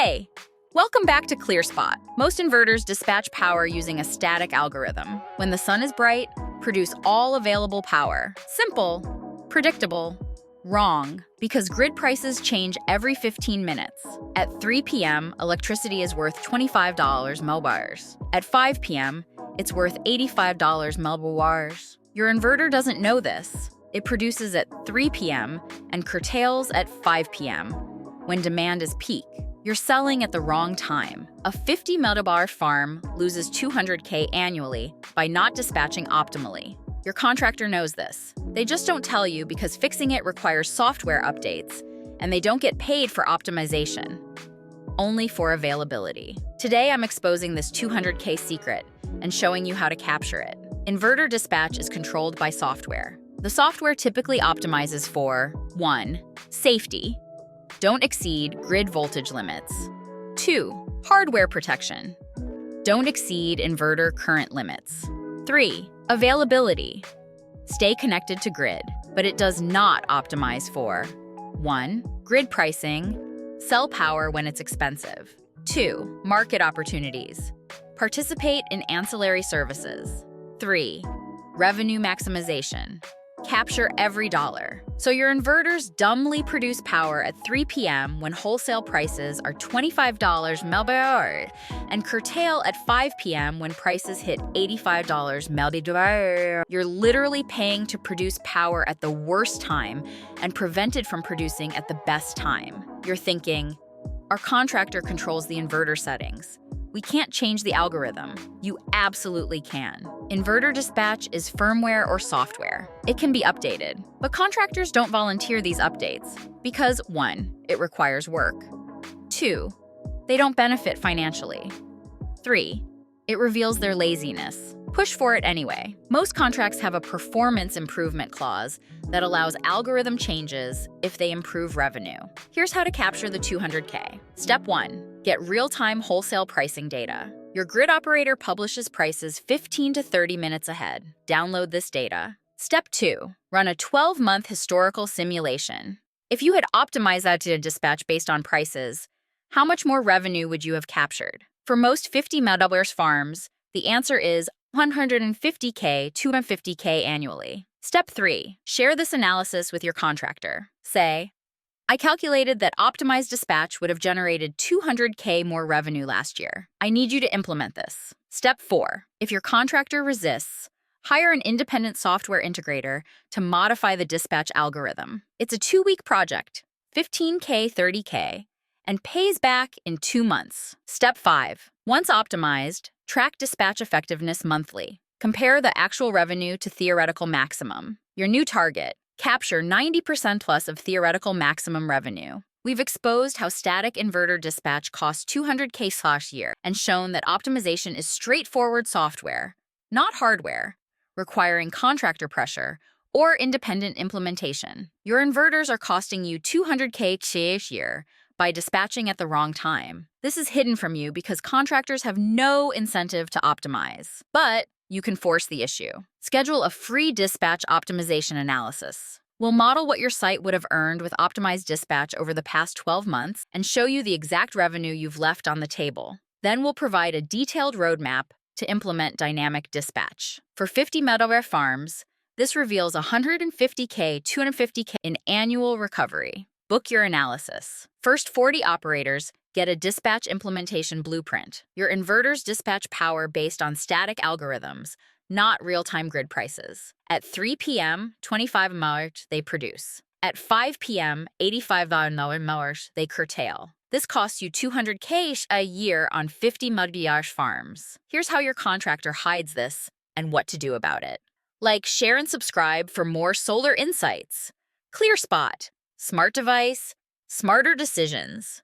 Hey, welcome back to ClearSpot. Most inverters dispatch power using a static algorithm. When the sun is bright, produce all available power. Simple, predictable, wrong, because grid prices change every 15 minutes. At 3 p.m., electricity is worth $25 millibars. At 5 p.m., it's worth $85 millibars. Your inverter doesn't know this. It produces at 3 p.m. and curtails at 5 p.m. when demand is peak. You're selling at the wrong time. A 50 millibar farm loses $200K annually by not dispatching optimally. Your contractor knows this. They just don't tell you because fixing it requires software updates, and they don't get paid for optimization, only for availability. Today, I'm exposing this $200K secret and showing you how to capture it. Inverter dispatch is controlled by software. The software typically optimizes for 1. Safety. Don't exceed grid voltage limits. 2. Hardware protection. Don't exceed inverter current limits. 3. Availability. Stay connected to grid, but it does not optimize for 1. Grid pricing. Sell power when it's expensive. 2. Market opportunities. Participate in ancillary services. 3. Revenue maximization. Capture every dollar. So your inverters dumbly produce power at 3 p.m. when wholesale prices are $25 millibars and curtail at 5 p.m. when prices hit $85 millibars. You're literally paying to produce power at the worst time and prevented from producing at the best time. You're thinking, our contractor controls the inverter settings. We can't change the algorithm. You absolutely can. Inverter dispatch is firmware or software. It can be updated, but contractors don't volunteer these updates because 1. It requires work. 2. They don't benefit financially. 3. It reveals their laziness. Push for it anyway. Most contracts have a performance improvement clause that allows algorithm changes if they improve revenue. Here's how to capture the $200K. Step 1. Get real-time wholesale pricing data. Your grid operator publishes prices 15 to 30 minutes ahead. Download this data. Step 2. Run a 12-month historical simulation. If you had optimized that to dispatch based on prices, how much more revenue would you have captured? For most 50 millibars farms, the answer is $150K to $250K annually. Step 3. Share this analysis with your contractor. Say, I calculated that optimized dispatch would have generated $200K more revenue last year. I need you to implement this. Step 4. If your contractor resists, hire an independent software integrator to modify the dispatch algorithm. It's a 2-week project, $15K, $30K, and pays back in 2 months. Step 5. Once optimized, track dispatch effectiveness monthly. Compare the actual revenue to theoretical maximum. Your new target. Capture 90% plus of theoretical maximum revenue. We've exposed how static inverter dispatch costs $200K/year and shown that optimization is straightforward software, not hardware, requiring contractor pressure or independent implementation. Your inverters are costing you $200K/year by dispatching at the wrong time. This is hidden from you because contractors have no incentive to optimize. But you can force the issue. Schedule a free dispatch optimization analysis. We'll model what your site would have earned with optimized dispatch over the past 12 months and show you the exact revenue you've left on the table. Then we'll provide a detailed roadmap to implement dynamic dispatch. For 50 millibar farms, this reveals $150K, $250K in annual recovery. Book your analysis. First 40 operators get a dispatch implementation blueprint. Your inverters dispatch power based on static algorithms, not real-time grid prices. At 3 p.m., 25 millibars they produce. At 5 p.m., $85 millibars they curtail. This costs you $200K a year on 50 millibars farms. Here's how your contractor hides this and what to do about it. Like, share, and subscribe for more solar insights. ClearSpot. Smart device, smarter decisions.